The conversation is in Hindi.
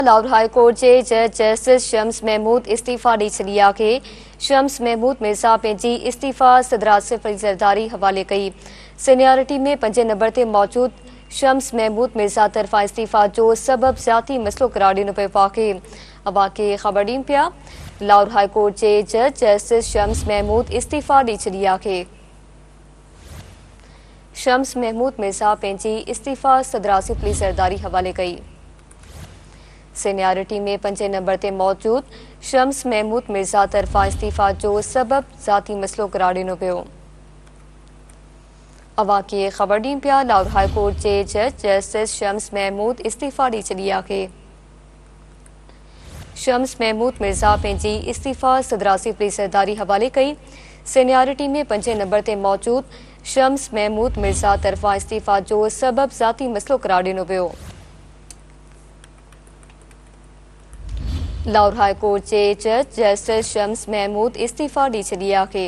लाहौर हाई कोर्ट के जज जस्टिस शम्स महमूद इस्तीफ़ा दी छॾी आहे। शम्स महमूद मिर्ज़ा पंहिंजी इस्तीफ़ा सदरासिफ़ ज़रदारी हवाले कई। सीनियरिटी में 5 नंबर ते मौजूद शम्स महमूद मिर्ज़ा तरफ़ां इस्तीफ़ा जो सबब ज़ाती मसलो करार ॾिनो पियो आहे। अवां खे ख़बर ॾियूं पिया लाहौर हाई कोर्ट के जज जस्टिस शम्स महमूद इस्तीफ़ा दी छॾी आहे। शम्स महमूद मिर्ज़ा पंहिंजी इस्तीफ़ा सदरासिफ़ ज़रदारी हवाले कई। सीनियरिटी में 5 नंबर ते मौजूद शम्स महमूद मिर्ज़ा तरफ़ां इस्तीफ़ा जो सबब ज़ाती मसलो करार ॾिनो पियो। अवां खे ख़बर ॾियूं पिया लाहौर हाई कोर्ट के जज जस्टिस शम्स महमूद इस्तीफ़ा दी छॾी आहे। शम्स महमूद मिर्ज़ा पंहिंजी इस्तीफ़ा सदरासिफ़ ज़रदारी हवाले कई। सीनियरिटी में 5 नंबर ते मौजूद शम्स महमूद मिर्ज़ा तरफ़ां इस्तीफ़ा जो सबब ज़ाती मसलो करार ॾिनो पियो। लाहौर हाई कोर्ट के जज जस्टिस शम्स महमूद इस्तीफ़ा दी छॾी आहे।